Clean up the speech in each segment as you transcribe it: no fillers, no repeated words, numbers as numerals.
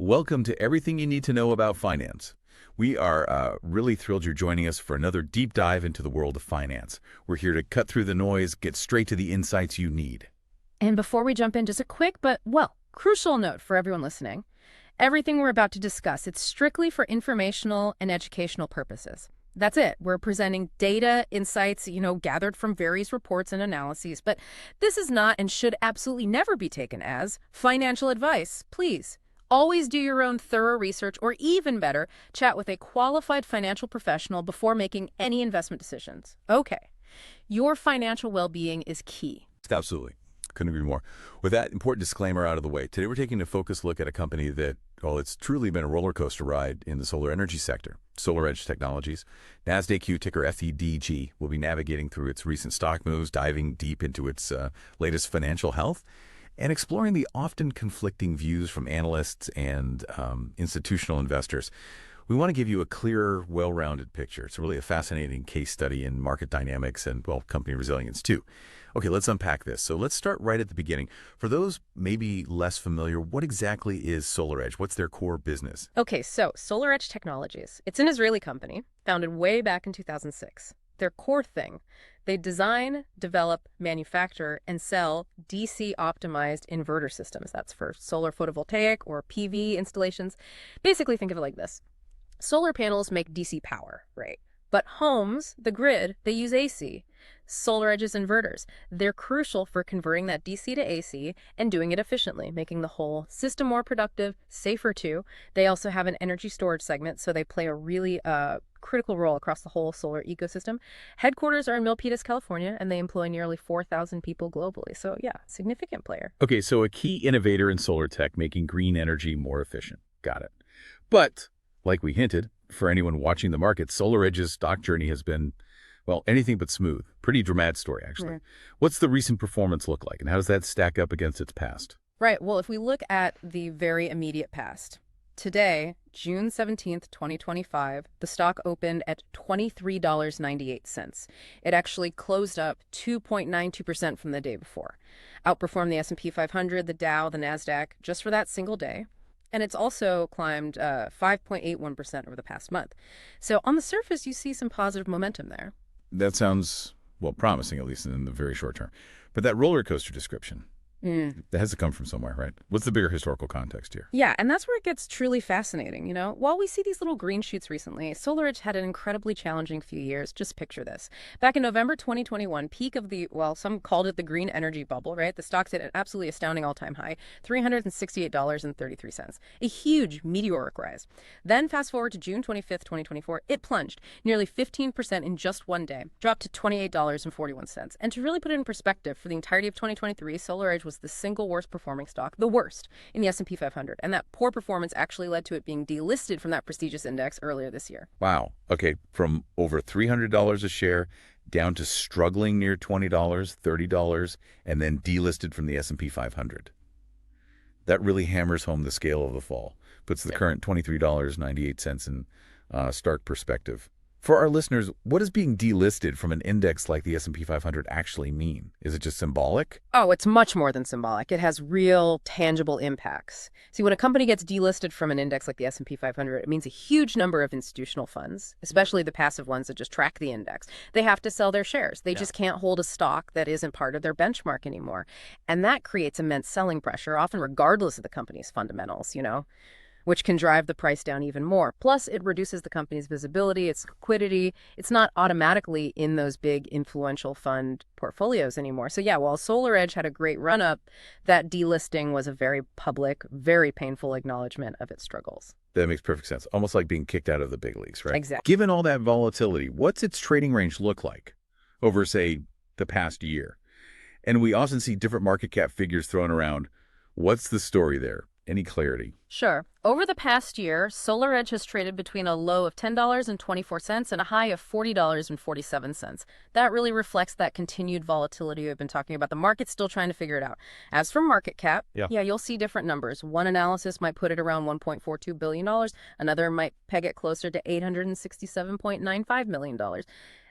Welcome to Everything You Need to Know About Finance. We are really thrilled you're joining us for another deep dive into the world of finance. We're here to cut through the noise, get straight to the insights you need. And before we jump in, just a quick but, well, crucial note for everyone listening. Everything we're about to discuss, it's strictly for informational and educational purposes. That's it. We're presenting data, insights, gathered from various reports and analyses. But this is not and should absolutely never be taken as financial advice. Please, always do your own thorough research, or even better, chat with a qualified financial professional before making any investment decisions. Okay, your financial well-being is key. Absolutely. Couldn't agree more. With that important disclaimer out of the way, today we're taking a focused look at a company that, well, it's truly been a roller coaster ride in the solar energy sector. SolarEdge Technologies, NASDAQ ticker FEDG, will be navigating through its recent stock moves, diving deep into its latest financial health, and exploring the often conflicting views from analysts and institutional investors. We want to give you a clear, well-rounded picture. It's really a fascinating case study in market dynamics and, well, company resilience too. Okay, let's unpack this. So let's start right at the beginning. For those maybe less familiar, what exactly is SolarEdge? What's their core business? Okay, so SolarEdge Technologies. It's an Israeli company founded way back in 2006. Their core thing, they design, develop, manufacture, and sell DC-optimized inverter systems. That's for solar photovoltaic or PV installations. Basically, think of it like this. Solar panels make DC power, right? But homes, the grid, they use AC. SolarEdge's inverters, they're crucial for converting that DC to AC and doing it efficiently, making the whole system more productive, safer too. They also have an energy storage segment, so they play a really critical role across the whole solar ecosystem. Headquarters are in Milpitas, California, and they employ nearly 4,000 people globally. So yeah, significant player. Okay, so a key innovator in solar tech, making green energy more efficient. Got it. But, like we hinted, for anyone watching the market, SolarEdge's stock journey has been, well, anything but smooth. Pretty dramatic story, actually. What's the recent performance look like, and how does that stack up against its past? Right. Well, if we look at the very immediate past, today, June 17th, 2025, the stock opened at $23.98. It actually closed up 2.92% from the day before. Outperformed the S&P 500, the Dow, the NASDAQ, just for that single day. And it's also climbed 5.81% over the past month. So on the surface, you see some positive momentum there. That sounds, well, promising, at least in the very short term. But that roller coaster description, that has to come from somewhere, right? What's the bigger historical context here? Yeah, and that's where it gets truly fascinating, While we see these little green shoots recently, SolarEdge had an incredibly challenging few years. Just picture this. Back in November 2021, peak of the, well, some called it the green energy bubble, right? The stock's hit an absolutely astounding all-time high, $368.33. A huge meteoric rise. Then fast forward to June 25th, 2024, it plunged nearly 15% in just one day, dropped to $28.41. And to really put it in perspective, for the entirety of 2023, SolarEdge was the single worst performing stock, the worst, in the S&P 500. And that poor performance actually led to it being delisted from that prestigious index earlier this year. Wow. Okay, from over $300 a share down to struggling near $20, $30, and then delisted from the S&P 500. That really hammers home the scale of the fall, puts the current $23.98 in stark perspective. For our listeners, what does being delisted from an index like the S&P 500 actually mean? Is it just symbolic? Oh, it's much more than symbolic. It has real, tangible impacts. See, when a company gets delisted from an index like the S&P 500, it means a huge number of institutional funds, especially the passive ones that just track the index. They have to sell their shares. They just can't hold a stock that isn't part of their benchmark anymore. And that creates immense selling pressure, often regardless of the company's fundamentals, which can drive the price down even more. Plus, it reduces the company's visibility, its liquidity. It's not automatically in those big influential fund portfolios anymore. So yeah, while SolarEdge had a great run-up, that delisting was a very public, very painful acknowledgement of its struggles. That makes perfect sense. Almost like being kicked out of the big leagues, right? Exactly. Given all that volatility, what's its trading range look like over, say, the past year? And we often see different market cap figures thrown around. What's the story there? Any clarity? Sure. Over the past year, SolarEdge has traded between a low of $10.24 and a high of $40.47. That really reflects that continued volatility we've been talking about. The market's still trying to figure it out. As for market cap, you'll see different numbers. One analysis might put it around $1.42 billion. Another might peg it closer to $867.95 million.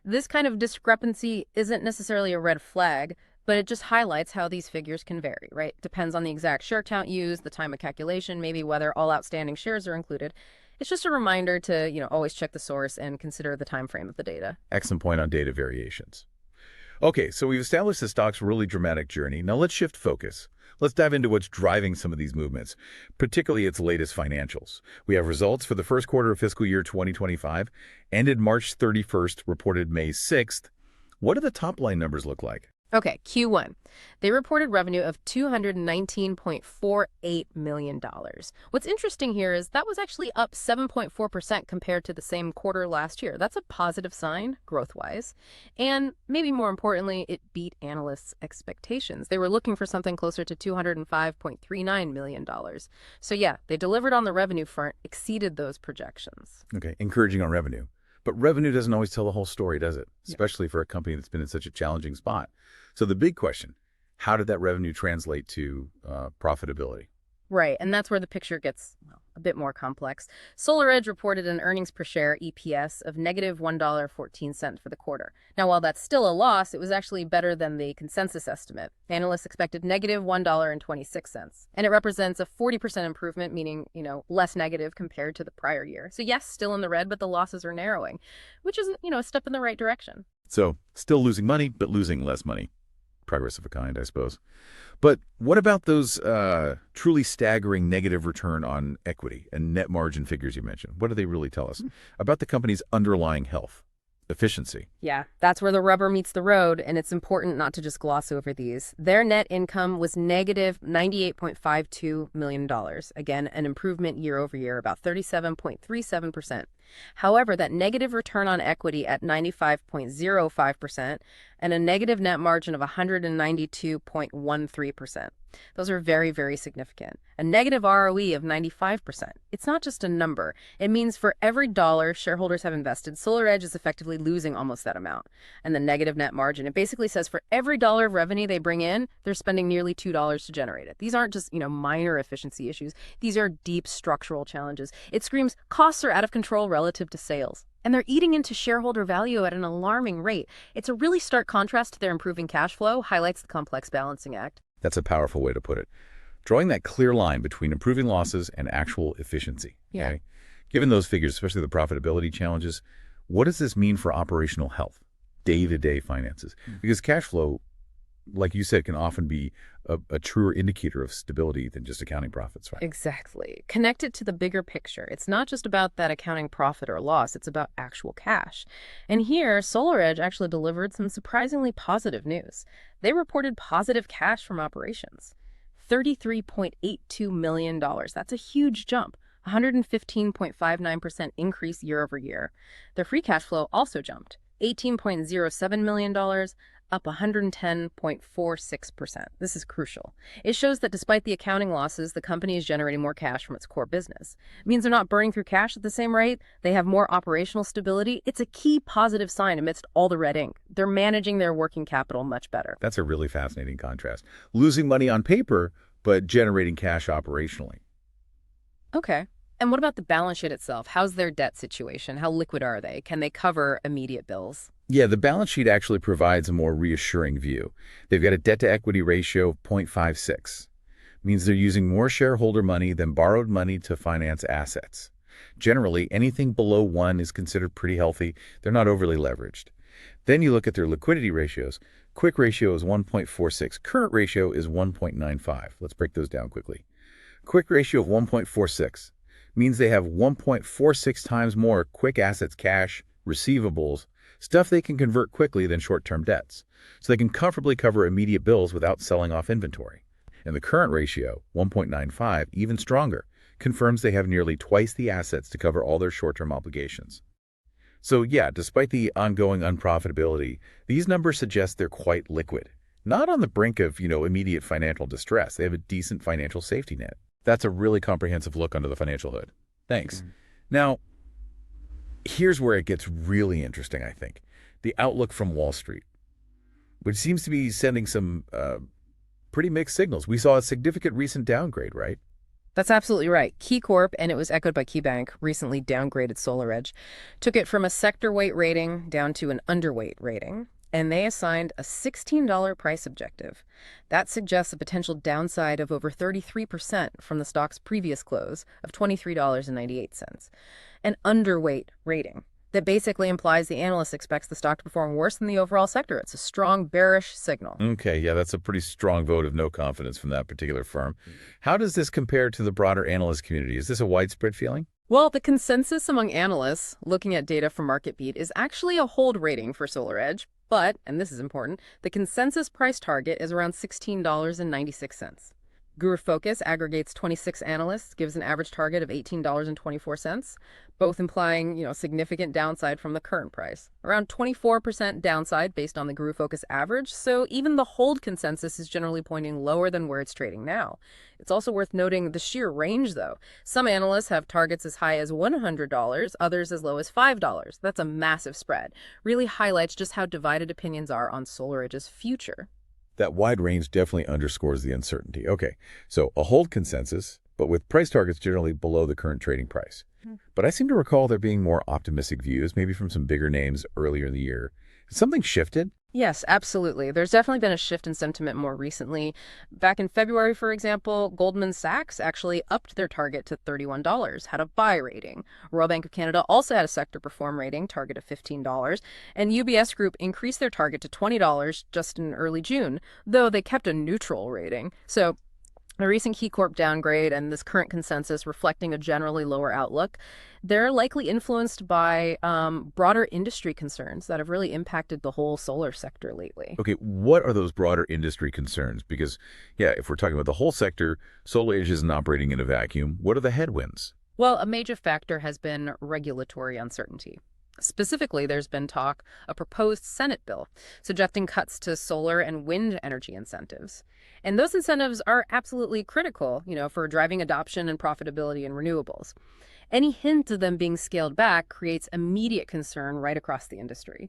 This kind of discrepancy isn't necessarily a red flag, But it just highlights how these figures can vary, right? Depends on the exact share count used, the time of calculation, maybe whether all outstanding shares are included. It's just a reminder to, always check the source and consider the time frame of the data. Excellent point on data variations. Okay, so we've established the stock's really dramatic journey. Now let's shift focus. Let's dive into what's driving some of these movements, particularly its latest financials. We have results for the first quarter of fiscal year 2025, ended March 31st, reported May 6th. What do the top-line numbers look like? Okay, Q1. They reported revenue of $219.48 million. What's interesting here is that was actually up 7.4% compared to the same quarter last year. That's a positive sign, growth-wise. And maybe more importantly, it beat analysts' expectations. They were looking for something closer to $205.39 million. So yeah, they delivered on the revenue front, exceeded those projections. Okay, encouraging on revenue. But revenue doesn't always tell the whole story, does it? Especially for a company that's been in such a challenging spot. So the big question, how did that revenue translate to profitability? Right, and that's where the picture gets a bit more complex. SolarEdge reported an earnings per share EPS of negative $1.14 for the quarter. Now, while that's still a loss, it was actually better than the consensus estimate. Analysts expected negative $1.26, and it represents a 40% improvement, meaning, less negative compared to the prior year. So yes, still in the red, but the losses are narrowing, which is, a step in the right direction. So still losing money, but losing less money. Progress of a kind, I suppose. But what about those truly staggering negative return on equity and net margin figures you mentioned? What do they really tell us about the company's underlying health, efficiency? Yeah, that's where the rubber meets the road, and it's important not to just gloss over these. Their net income was negative $98.52 million. Again, an improvement year over year, about 37.37%. However, that negative return on equity at 95.05% and a negative net margin of 192.13%. Those are very, very significant. A negative ROE of 95%. It's not just a number. It means for every dollar shareholders have invested, SolarEdge is effectively losing almost that amount. And the negative net margin, it basically says for every dollar of revenue they bring in, they're spending nearly $2 to generate it. These aren't just, minor efficiency issues. These are deep structural challenges. It screams costs are out of control relative to sales. And they're eating into shareholder value at an alarming rate. It's a really stark contrast to their improving cash flow, highlights the complex balancing act. That's a powerful way to put it. Drawing that clear line between improving losses and actual efficiency. Yeah. Okay? Given those figures, especially the profitability challenges, what does this mean for operational health, day-to-day finances? Because cash flow, like you said, can often be a truer indicator of stability than just accounting profits, right? Exactly. Connect it to the bigger picture. It's not just about that accounting profit or loss. It's about actual cash. And here, SolarEdge actually delivered some surprisingly positive news. They reported positive cash from operations. $33.82 million. That's a huge jump. 115.59% increase year over year. Their free cash flow also jumped. $18.07 million, up 110.46%. This is crucial. It shows that despite the accounting losses, the company is generating more cash from its core business. It means they're not burning through cash at the same rate. They have more operational stability. It's a key positive sign amidst all the red ink. They're managing their working capital much better. That's a really fascinating contrast. Losing money on paper, but generating cash operationally. Okay. And what about the balance sheet itself? How's their debt situation? How liquid are they? Can they cover immediate bills? Yeah, the balance sheet actually provides a more reassuring view. They've got a debt-to-equity ratio of 0.56. Means they're using more shareholder money than borrowed money to finance assets. Generally, anything below 1 is considered pretty healthy. They're not overly leveraged. Then you look at their liquidity ratios. Quick ratio is 1.46. Current ratio is 1.95. Let's break those down quickly. Quick ratio of 1.46 means they have 1.46 times more quick assets, cash, receivables, stuff they can convert quickly than short-term debts. So they can comfortably cover immediate bills without selling off inventory. And the current ratio, 1.95, even stronger, confirms they have nearly twice the assets to cover all their short-term obligations. So yeah, despite the ongoing unprofitability, these numbers suggest they're quite liquid. Not on the brink of, immediate financial distress. They have a decent financial safety net. That's a really comprehensive look under the financial hood. Thanks. Now, here's where it gets really interesting, I think. The outlook from Wall Street, which seems to be sending some pretty mixed signals. We saw a significant recent downgrade, right? That's absolutely right. KeyCorp, and it was echoed by KeyBank, recently downgraded SolarEdge, took it from a sector weight rating down to an underweight rating. and they assigned a $16 price objective. That suggests a potential downside of over 33% from the stock's previous close of $23.98. An underweight rating that basically implies the analyst expects the stock to perform worse than the overall sector. It's a strong bearish signal. Okay, yeah, that's a pretty strong vote of no confidence from that particular firm. How does this compare to the broader analyst community? Is this a widespread feeling? Well, the consensus among analysts looking at data from MarketBeat is actually a hold rating for SolarEdge, but, and this is important, the consensus price target is around $16.96. Guru Focus aggregates 26 analysts, gives an average target of $18.24, both implying, significant downside from the current price. Around 24% downside based on the Guru Focus average, so even the hold consensus is generally pointing lower than where it's trading now. It's also worth noting the sheer range, though. Some analysts have targets as high as $100, others as low as $5. That's a massive spread. Really highlights just how divided opinions are on SolarEdge's future. That wide range definitely underscores the uncertainty. Okay, so a hold consensus, but with price targets generally below the current trading price. But I seem to recall there being more optimistic views, maybe from some bigger names earlier in the year. Has something shifted? Yes, absolutely. There's definitely been a shift in sentiment more recently. Back in February, for example, Goldman Sachs actually upped their target to $31, had a buy rating. Royal Bank of Canada also had a sector perform rating, target of $15, and UBS Group increased their target to $20 just in early June, though they kept a neutral rating. So a recent KeyCorp downgrade and this current consensus reflecting a generally lower outlook, they're likely influenced by broader industry concerns that have really impacted the whole solar sector lately. Okay, what are those broader industry concerns? Because, yeah, if we're talking about the whole sector, SolarEdge isn't operating in a vacuum. What are the headwinds? Well, a major factor has been regulatory uncertainty. Specifically, there's been talk of a proposed Senate bill suggesting cuts to solar and wind energy incentives. And those incentives are absolutely critical, for driving adoption and profitability in renewables. Any hint of them being scaled back creates immediate concern right across the industry.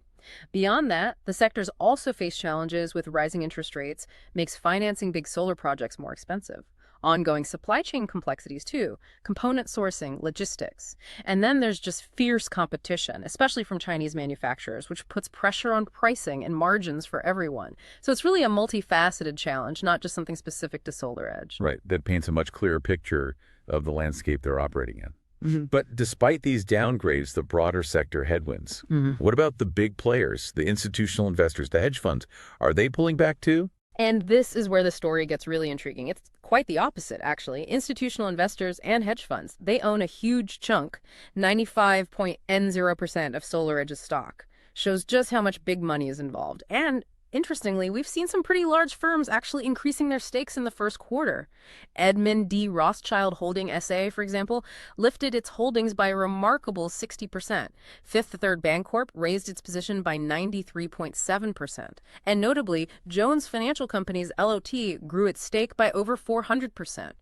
Beyond that, the sector's also faced challenges with rising interest rates, makes financing big solar projects more expensive. Ongoing supply chain complexities, too, component sourcing, logistics. And then there's just fierce competition, especially from Chinese manufacturers, which puts pressure on pricing and margins for everyone. So it's really a multifaceted challenge, not just something specific to SolarEdge. Right, that paints a much clearer picture of the landscape they're operating in. But despite these downgrades, the broader sector headwinds, what about the big players, the institutional investors, the hedge funds? Are they pulling back too? And this is where the story gets really intriguing. It's quite the opposite, actually. Institutional investors and hedge funds, they own a huge chunk, 95.0% of SolarEdge's stock. Shows just how much big money is involved. And interestingly, we've seen some pretty large firms actually increasing their stakes in the first quarter. Edmund D. Rothschild Holding SA, for example, lifted its holdings by a remarkable 60%. Fifth Third Bancorp raised its position by 93.7%. And notably, Jones Financial Company's LOT grew its stake by over 400%.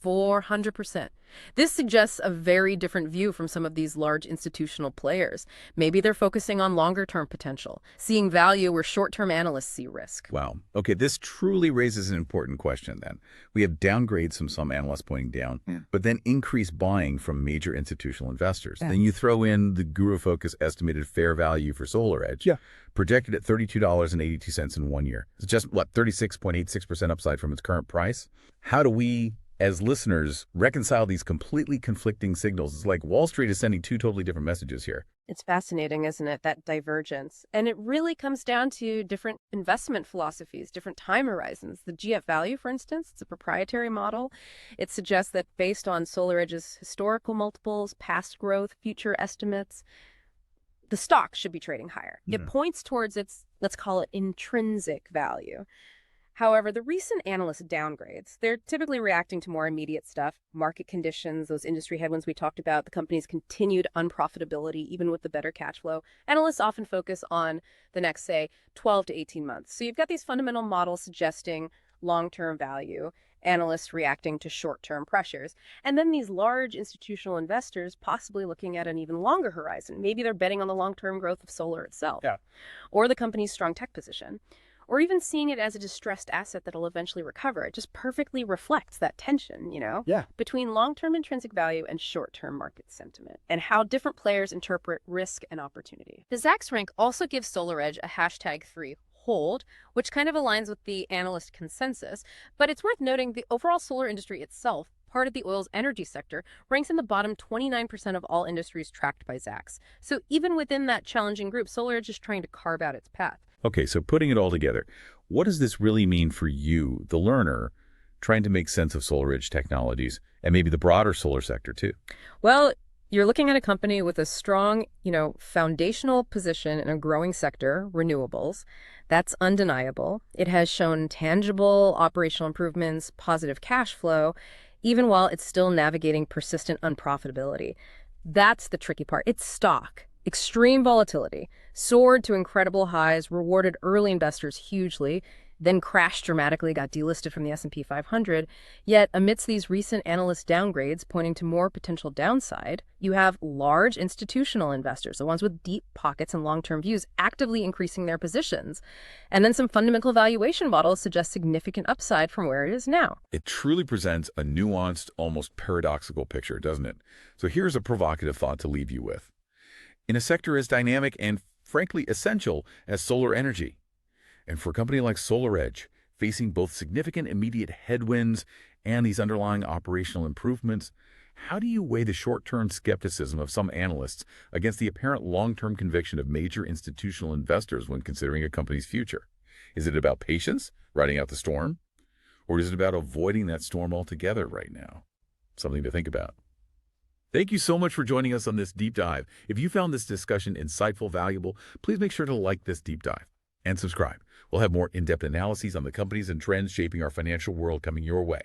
400%. This suggests a very different view from some of these large institutional players. Maybe they're focusing on longer-term potential, seeing value where short-term analysts see risk. Wow. Okay, this truly raises an important question then. We have downgrades from some analysts pointing down, but then increased buying from major institutional investors. Then you throw in the Guru Focus estimated fair value for SolarEdge, projected at $32.82 in 1 year. It's just, 36.86% upside from its current price? How do we, as listeners, reconcile these completely conflicting signals? It's like Wall Street is sending two totally different messages here. It's fascinating, isn't it, that divergence? And it really comes down to different investment philosophies, different time horizons. The GF value, for instance, it's a proprietary model. It suggests that based on SolarEdge's historical multiples, past growth, future estimates, the stock should be trading higher. It points towards its, let's call it, intrinsic value. However, the recent analyst downgrades, they're typically reacting to more immediate stuff, market conditions, those industry headwinds we talked about, the company's continued unprofitability, even with the better cash flow. Analysts often focus on the next, say, 12 to 18 months. So you've got these fundamental models suggesting long-term value, analysts reacting to short-term pressures, and then these large institutional investors possibly looking at an even longer horizon. Maybe they're betting on the long-term growth of solar itself, or the company's strong tech position, or even seeing it as a distressed asset that'll eventually recover. It just perfectly reflects that tension, Yeah. between long-term intrinsic value and short-term market sentiment, and how different players interpret risk and opportunity. The Zacks rank also gives SolarEdge a #3 hold, which kind of aligns with the analyst consensus, but it's worth noting the overall solar industry itself, part of the oil's energy sector, ranks in the bottom 29% of all industries tracked by Zacks. So even within that challenging group, SolarEdge is trying to carve out its path. Okay, so putting it all together, what does this really mean for you, the learner, trying to make sense of SolarEdge Technologies and maybe the broader solar sector too? Well, you're looking at a company with a strong, foundational position in a growing sector, renewables. That's undeniable. It has shown tangible operational improvements, positive cash flow, even while it's still navigating persistent unprofitability. That's the tricky part. Its stock, extreme volatility, soared to incredible highs, rewarded early investors hugely, then crashed dramatically, got delisted from the S&P 500. Yet, amidst these recent analyst downgrades pointing to more potential downside, you have large institutional investors, the ones with deep pockets and long-term views, actively increasing their positions. And then some fundamental valuation models suggest significant upside from where it is now. It truly presents a nuanced, almost paradoxical picture, doesn't it? So here's a provocative thought to leave you with. In a sector as dynamic and, frankly, essential as solar energy, and for a company like SolarEdge, facing both significant immediate headwinds and these underlying operational improvements, how do you weigh the short-term skepticism of some analysts against the apparent long-term conviction of major institutional investors when considering a company's future? Is it about patience, riding out the storm? Or is it about avoiding that storm altogether right now? Something to think about. Thank you so much for joining us on this deep dive. If you found this discussion insightful, valuable, please make sure to like this deep dive and subscribe. We'll have more in-depth analyses on the companies and trends shaping our financial world coming your way.